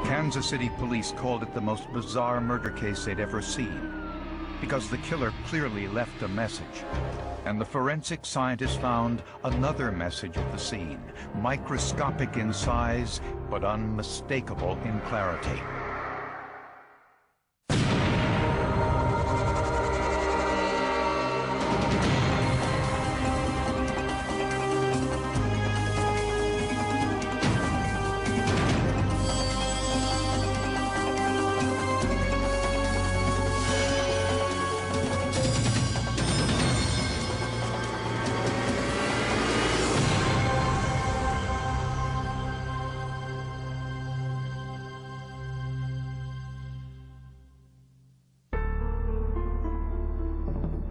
Kansas City police called it the most bizarre murder case they'd ever seen, because the killer clearly left a message. And the forensic scientists found another message at the scene, microscopic in size, but unmistakable in clarity.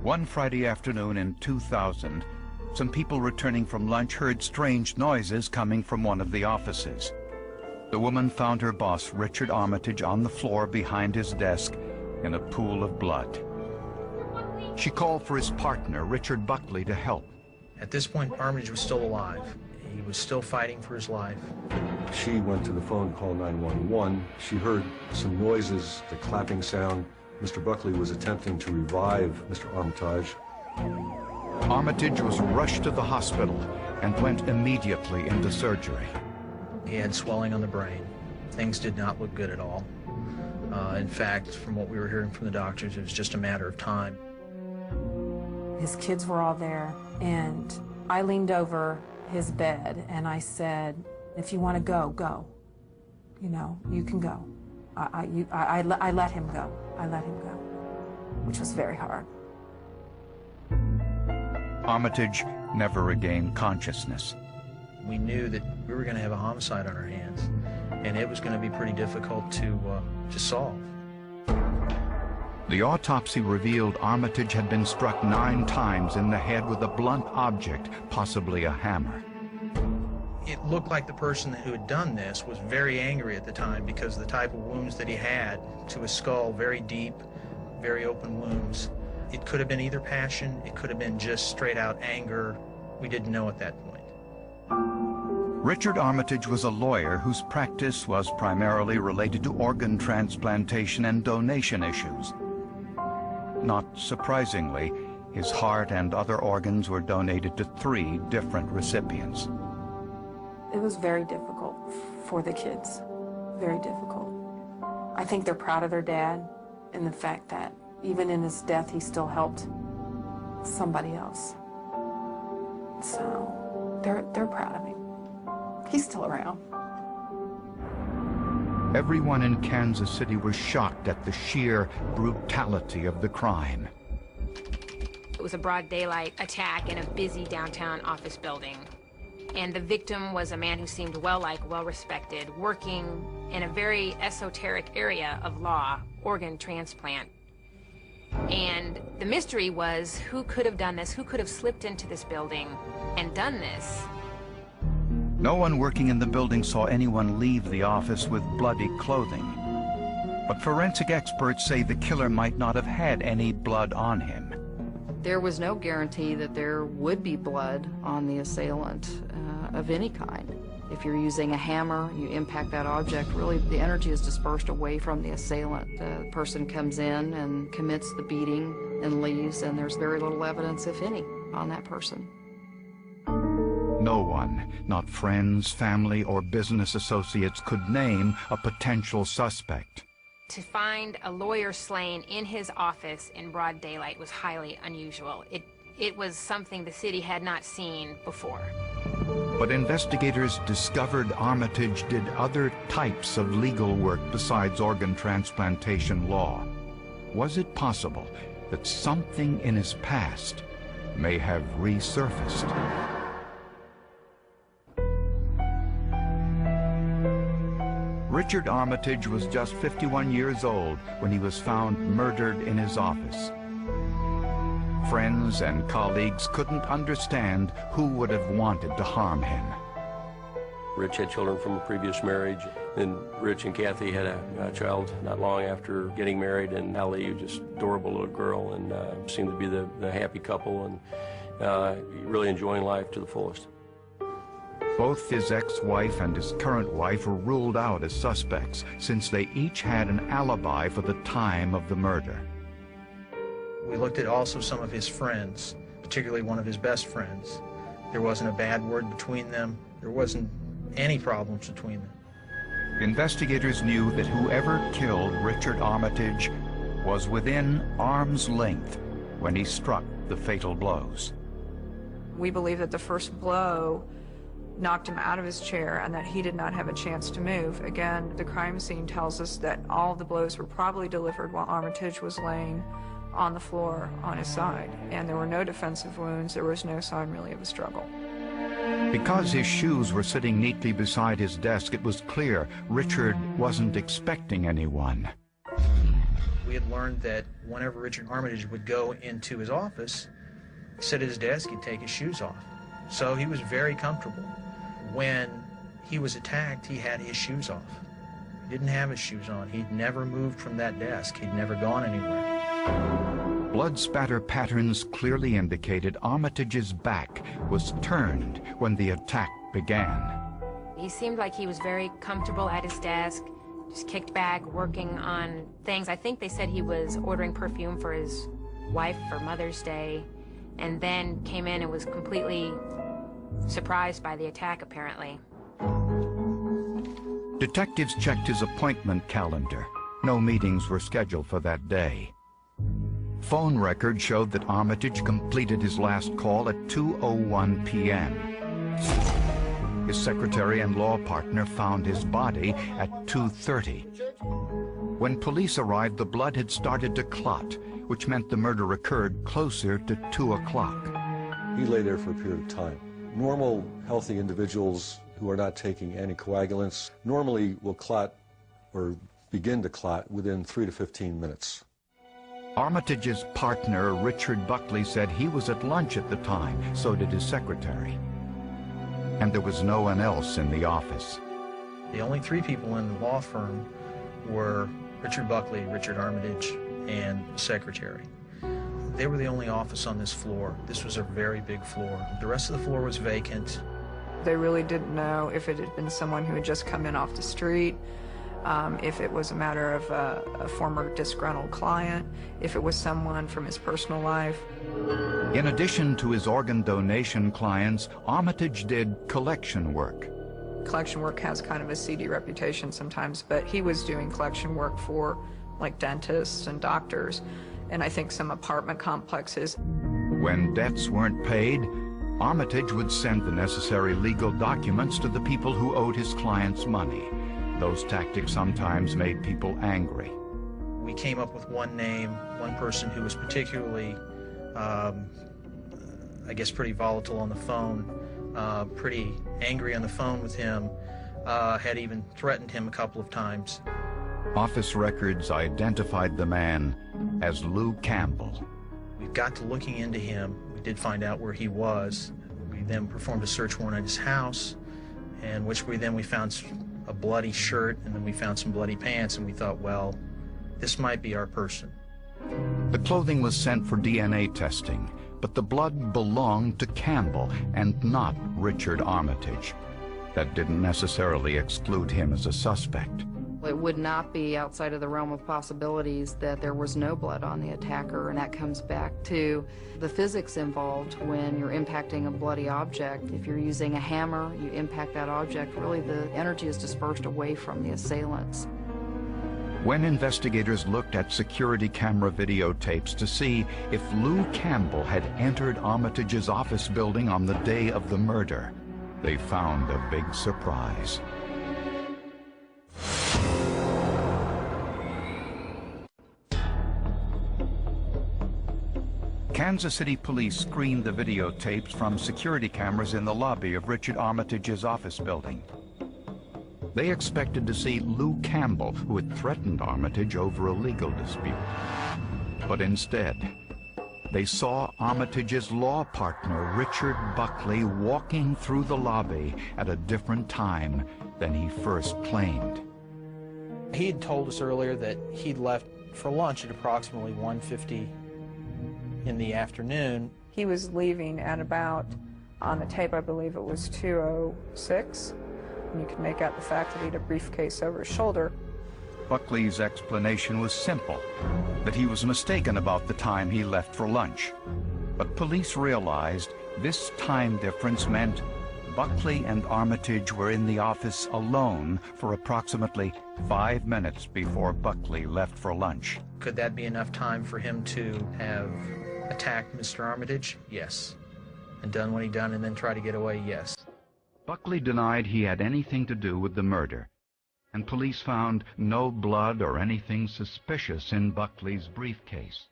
One Friday afternoon in 2000, some people returning from lunch heard strange noises coming from one of the offices. The woman found her boss, Richard Armitage, on the floor behind his desk in a pool of blood. She called for his partner, Richard Buckley, to help. At this point, Armitage was still alive. He was still fighting for his life. She went to the phone, called 911. She heard some noises, the clapping sound. Mr. Buckley was attempting to revive Mr. Armitage. Armitage was rushed to the hospital and went immediately into surgery. He had swelling on the brain. Things did not look good at all. In fact, from what we were hearing from the doctors, it was just a matter of time. His kids were all there, and I leaned over his bed and I said, if you want to go, go. You know, you can go. I let him go. I let him go, which was very hard. Armitage never regained consciousness. We knew that we were going to have a homicide on our hands, and it was going to be pretty difficult to solve. The autopsy revealed Armitage had been struck 9 times in the head with a blunt object, possibly a hammer. It looked like the person who had done this was very angry at the time because of the type of wounds that he had to his skull, very deep, very open wounds. It could have been either passion, it could have been just straight out anger. We didn't know at that point. Richard Armitage was a lawyer whose practice was primarily related to organ transplantation and donation issues. Not surprisingly, his heart and other organs were donated to 3 different recipients. It was very difficult for the kids, very difficult. I think they're proud of their dad and the fact that even in his death, he still helped somebody else. So they're proud of him. He's still around. Everyone in Kansas City was shocked at the sheer brutality of the crime. It was a broad daylight attack in a busy downtown office building. And the victim was a man who seemed well-liked, well-respected, working in a very esoteric area of law, organ transplant. And the mystery was, who could have done this? Who could have slipped into this building and done this? No one working in the building saw anyone leave the office with bloody clothing. But forensic experts say the killer might not have had any blood on him. There was no guarantee that there would be blood on the assailant of any kind. If you're using a hammer, you impact that object, really the energy is dispersed away from the assailant. The person comes in and commits the beating and leaves, and there's very little evidence, if any, on that person. No one, not friends, family, or business associates, could name a potential suspect. To find a lawyer slain in his office in broad daylight was highly unusual. It was something the city had not seen before. But investigators discovered Armitage did other types of legal work besides organ transplantation law. Was it possible that something in his past may have resurfaced? Richard Armitage was just 51 years old when he was found murdered in his office. Friends and colleagues couldn't understand who would have wanted to harm him. Rich had children from a previous marriage, and Rich and Kathy had a child not long after getting married, and Allie, just adorable little girl, and seemed to be the happy couple, and really enjoying life to the fullest. Both his ex-wife and his current wife were ruled out as suspects, since they each had an alibi for the time of the murder. We looked at also some of his friends, particularly one of his best friends. There wasn't a bad word between them. There wasn't any problems between them. Investigators knew that whoever killed Richard Armitage was within arm's length when he struck the fatal blows. We believe that the first blow knocked him out of his chair and that he did not have a chance to move. Again, the crime scene tells us that all of the blows were probably delivered while Armitage was laying on the floor on his side, and there were no defensive wounds. There was no sign really of a struggle. Because his shoes were sitting neatly beside his desk, it was clear Richard wasn't expecting anyone. We had learned that whenever Richard Armitage would go into his office, sit at his desk, he'd take his shoes off. So he was very comfortable. When he was attacked, he had his shoes off. He didn't have his shoes on. He'd never moved from that desk. He'd never gone anywhere. Blood spatter patterns clearly indicated Armitage's back was turned when the attack began. He seemed like he was very comfortable at his desk, just kicked back, working on things. I think they said he was ordering perfume for his wife for Mother's Day, and then came in and was completely surprised by the attack, apparently. Detectives checked his appointment calendar. No meetings were scheduled for that day. Phone records showed that Armitage completed his last call at 2:01 p.m. His secretary and law partner found his body at 2:30. When police arrived, the blood had started to clot, which meant the murder occurred closer to 2 o'clock. He lay there for a period of time. Normal, healthy individuals who are not taking anticoagulants normally will clot or begin to clot within 3 to 15 minutes. Armitage's partner, Richard Buckley, said he was at lunch at the time, so did his secretary. And there was no one else in the office. The only three people in the law firm were Richard Buckley, Richard Armitage, and the secretary. They were the only office on this floor. This was a very big floor. The rest of the floor was vacant. They really didn't know if it had been someone who had just come in off the street, if it was a matter of a former disgruntled client, if it was someone from his personal life. In addition to his organ donation clients, Armitage did collection work. Collection work has kind of a seedy reputation sometimes, but he was doing collection work for like dentists and doctors, and I think some apartment complexes. When debts weren't paid, Armitage would send the necessary legal documents to the people who owed his clients money. Those tactics sometimes made people angry. We came up with one name, one person who was particularly, I guess, pretty volatile on the phone, pretty angry on the phone with him, had even threatened him a couple of times. Office records identified the man as Lou Campbell. We got to looking into him. We did find out where he was. We then performed a search warrant at his house, in which we found a bloody shirt, and then we found some bloody pants, and we thought, well, this might be our person. The clothing was sent for DNA testing, but the blood belonged to Campbell and not Richard Armitage. That didn't necessarily exclude him as a suspect. It would not be outside of the realm of possibilities that there was no blood on the attacker, and that comes back to the physics involved when you're impacting a bloody object. If you're using a hammer, you impact that object, really the energy is dispersed away from the assailants. When investigators looked at security camera videotapes to see if Lou Campbell had entered Armitage's office building on the day of the murder, they found a big surprise. Kansas City police screened the videotapes from security cameras in the lobby of Richard Armitage's office building. They expected to see Lou Campbell, who had threatened Armitage over a legal dispute. But instead, they saw Armitage's law partner, Richard Buckley, walking through the lobby at a different time than he first claimed. He had told us earlier that he'd left for lunch at approximately 1:50 in the afternoon. He was leaving at about On the tape, I believe it was 2:06. And you can make out the fact that he had a briefcase over his shoulder. Buckley's explanation was simple, that he was mistaken about the time he left for lunch. But police realized this time difference meant Buckley and Armitage were in the office alone for approximately 5 minutes before Buckley left for lunch. Could that be enough time for him to have attacked Mr. Armitage? Yes. And done what he done and then try to get away? Yes. Buckley denied he had anything to do with the murder, and police found no blood or anything suspicious in Buckley's briefcase.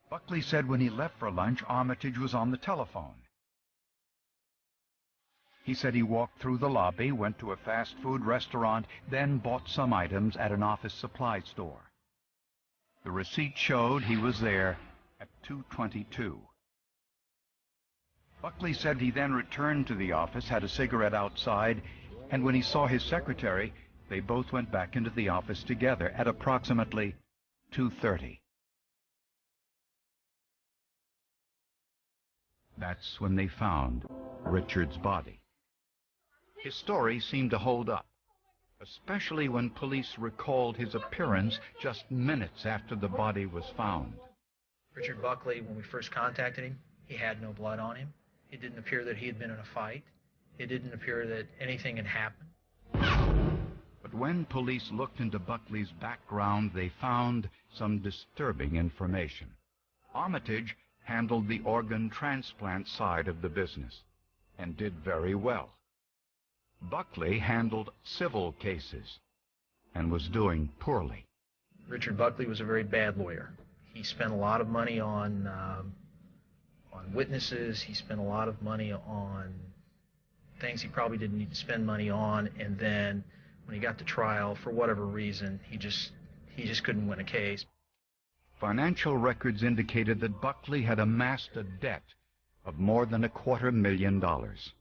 Buckley said when he left for lunch, Armitage was on the telephone. He said he walked through the lobby, went to a fast food restaurant, then bought some items at an office supply store. The receipt showed he was there at 2:22. Buckley said he then returned to the office, had a cigarette outside, and when he saw his secretary, they both went back into the office together at approximately 2:30. That's when they found Richard's body. His story seemed to hold up, especially when police recalled his appearance just minutes after the body was found. Richard Buckley, when we first contacted him, he had no blood on him. It didn't appear that he had been in a fight. It didn't appear that anything had happened. But when police looked into Buckley's background, they found some disturbing information. Armitage handled the organ transplant side of the business and did very well. Buckley handled civil cases and was doing poorly. Richard Buckley was a very bad lawyer. He spent a lot of money on witnesses. He spent a lot of money on things he probably didn't need to spend money on, and then when he got to trial, for whatever reason, he just couldn't win a case. Financial records indicated that Buckley had amassed a debt of more than $250,000.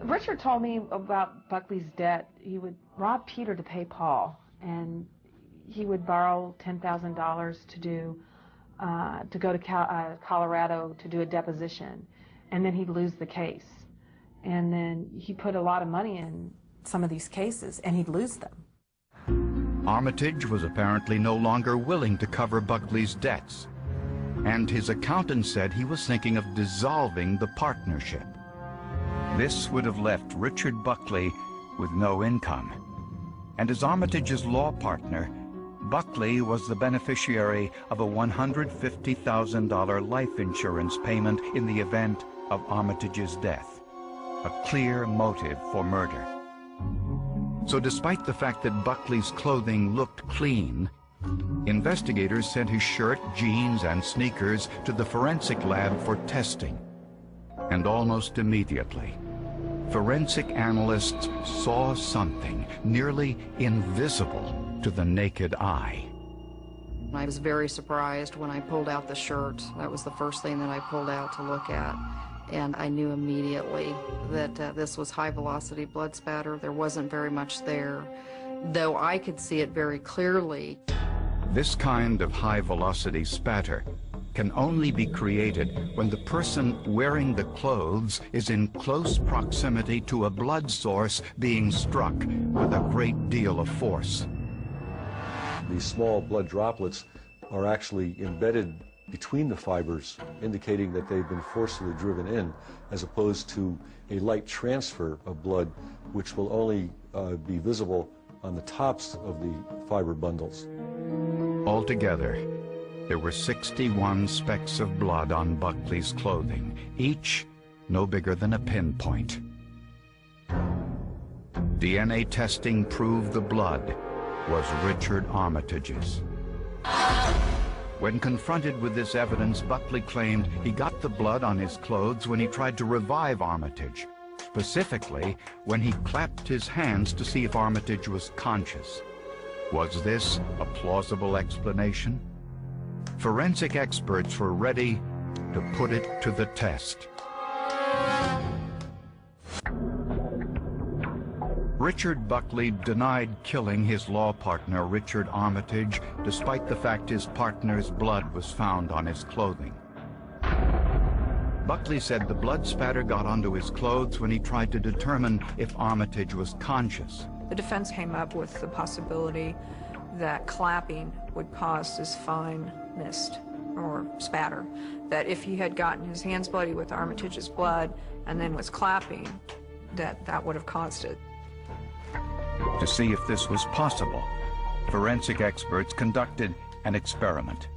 Richard told me about Buckley's debt. He would rob Peter to pay Paul, and he would borrow $10,000 to go to Colorado to do a deposition, and then he'd lose the case. And then he put a lot of money in some of these cases, and he'd lose them. Armitage was apparently no longer willing to cover Buckley's debts, and his accountant said he was thinking of dissolving the partnership. This would have left Richard Buckley with no income, and as Armitage's law partner, Buckley was the beneficiary of a $150,000 life insurance payment in the event of Armitage's death, a clear motive for murder. So despite the fact that Buckley's clothing looked clean, investigators sent his shirt, jeans, and sneakers to the forensic lab for testing. And almost immediately, forensic analysts saw something nearly invisible to the naked eye. I was very surprised when I pulled out the shirt. That was the first thing that I pulled out to look at. And I knew immediately that this was high-velocity blood spatter. There wasn't very much there, though I could see it very clearly. This kind of high-velocity spatter can only be created when the person wearing the clothes is in close proximity to a blood source being struck with a great deal of force. These small blood droplets are actually embedded between the fibers, indicating that they've been forcibly driven in, as opposed to a light transfer of blood, which will only be visible on the tops of the fiber bundles. Altogether, there were 61 specks of blood on Buckley's clothing, each no bigger than a pinpoint. DNA testing proved the blood was Richard Armitage's. When confronted with this evidence, Buckley claimed he got the blood on his clothes when he tried to revive Armitage, specifically when he clapped his hands to see if Armitage was conscious. Was this a plausible explanation? Forensic experts were ready to put it to the test. Richard Buckley denied killing his law partner, Richard Armitage, despite the fact his partner's blood was found on his clothing. Buckley said the blood spatter got onto his clothes when he tried to determine if Armitage was conscious. The defense came up with the possibility that clapping would cause this fine mist or spatter, that if he had gotten his hands bloody with Armitage's blood and then was clapping, that would have caused it. To see if this was possible, forensic experts conducted an experiment.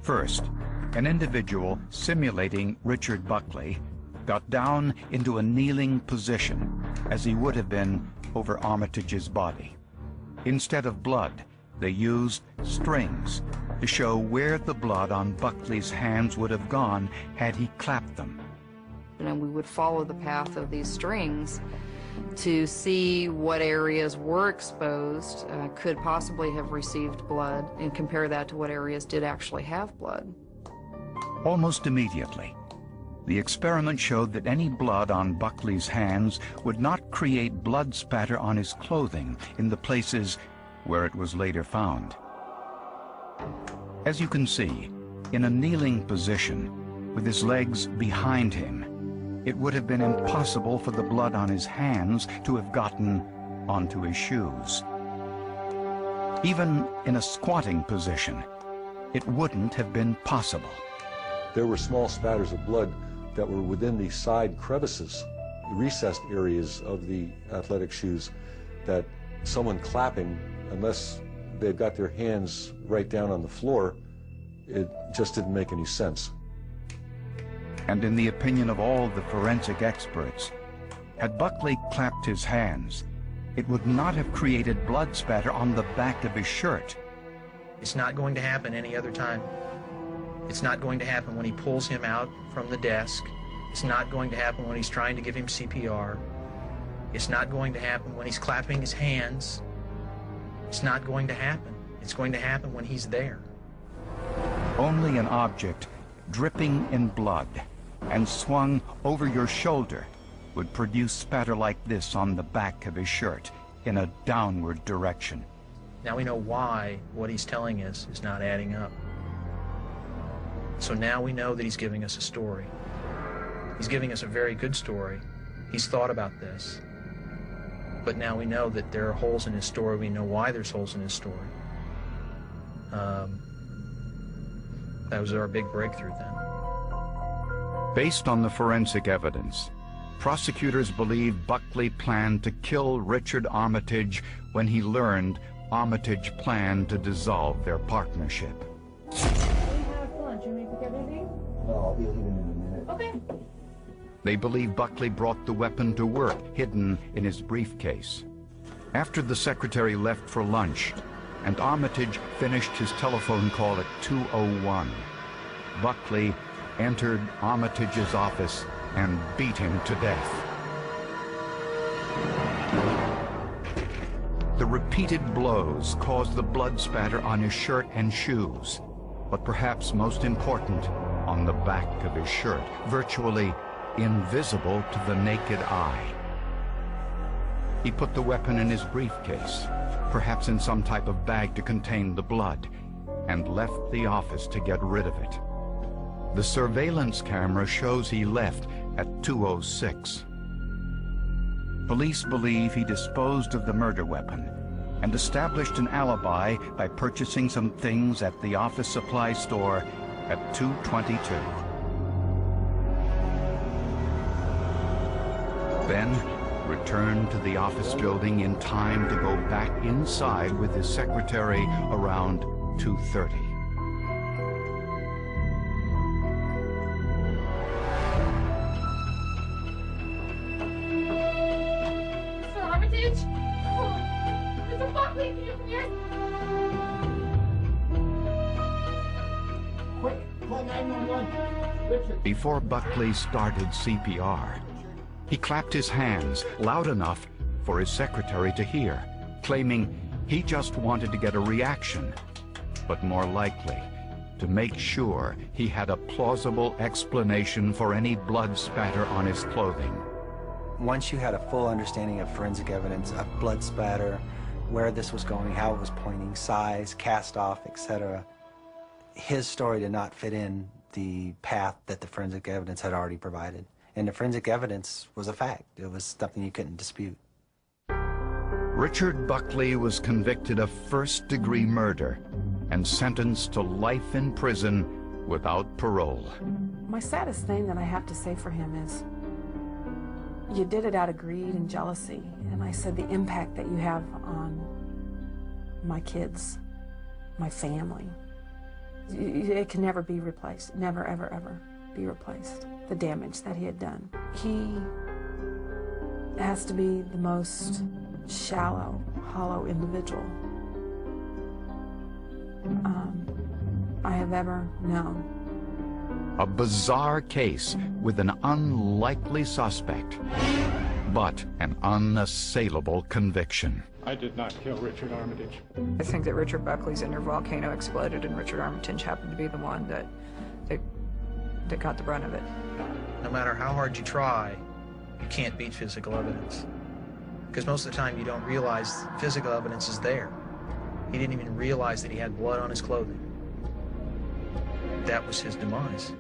First, an individual simulating Richard Buckley got down into a kneeling position as he would have been over Armitage's body. Instead of blood, they used strings to show where the blood on Buckley's hands would have gone had he clapped them. And we would follow the path of these strings to see what areas were exposed, could possibly have received blood, and compare that to what areas did actually have blood. Almost immediately, the experiment showed that any blood on Buckley's hands would not create blood spatter on his clothing in the places where it was later found. As you can see, in a kneeling position, with his legs behind him, it would have been impossible for the blood on his hands to have gotten onto his shoes. Even in a squatting position, it wouldn't have been possible. There were small spatters of blood that were within the side crevices, recessed areas of the athletic shoes, that someone clapping, unless they've got their hands right down on the floor, it just didn't make any sense. And in the opinion of all the forensic experts, had Buckley clapped his hands, it would not have created blood spatter on the back of his shirt. It's not going to happen any other time. It's not going to happen when he pulls him out from the desk. It's not going to happen when he's trying to give him CPR. It's not going to happen when he's clapping his hands. It's not going to happen. It's going to happen when he's there. Only an object dripping in blood and swung over your shoulder would produce spatter like this on the back of his shirt in a downward direction. Now we know why what he's telling us is not adding up. So now we know that he's giving us a story. He's giving us a very good story. He's thought about this. But now we know that there are holes in his story. We know why there's holes in his story. That was our big breakthrough then. Based on the forensic evidence, prosecutors believe Buckley planned to kill Richard Armitage when he learned Armitage planned to dissolve their partnership. I'll be leaving in a minute. Okay. They believe Buckley brought the weapon to work, hidden in his briefcase. After the secretary left for lunch, and Armitage finished his telephone call at 2:01, Buckley entered Armitage's office and beat him to death. The repeated blows caused the blood spatter on his shirt and shoes, but perhaps most important, on the back of his shirt, virtually invisible to the naked eye. He put the weapon in his briefcase, perhaps in some type of bag to contain the blood, and left the office to get rid of it. The surveillance camera shows he left at 2:06. Police believe he disposed of the murder weapon and established an alibi by purchasing some things at the office supply store at 2:22. Then returned to the office building in time to go back inside with his secretary around 2:30. Mr. Armitage? Oh, Mr. Buckley, can you come here? Quick, call 911. Richard. Before Buckley started CPR, he clapped his hands loud enough for his secretary to hear, claiming he just wanted to get a reaction, but more likely to make sure he had a plausible explanation for any blood spatter on his clothing. Once you had a full understanding of forensic evidence, of blood spatter, where this was going, how it was pointing, size, cast off, etc., his story did not fit in the path that the forensic evidence had already provided. And the forensic evidence was a fact. It was something you couldn't dispute. Richard Buckley was convicted of first-degree murder and sentenced to life in prison without parole. My saddest thing that I have to say for him is, you did it out of greed and jealousy. And I said, the impact that you have on my kids, my family, it can never be replaced. Never, ever, ever be replaced. The damage that he had done. He has to be the most shallow, hollow individual I have ever known. A bizarre case with an unlikely suspect, but an unassailable conviction. I did not kill Richard Armitage. I think that Richard Buckley's inner volcano exploded, and Richard Armitage happened to be the one that got the brunt of it. No matter how hard you try, you can't beat physical evidence. Because most of the time you don't realize physical evidence is there. He didn't even realize that he had blood on his clothing. That was his demise.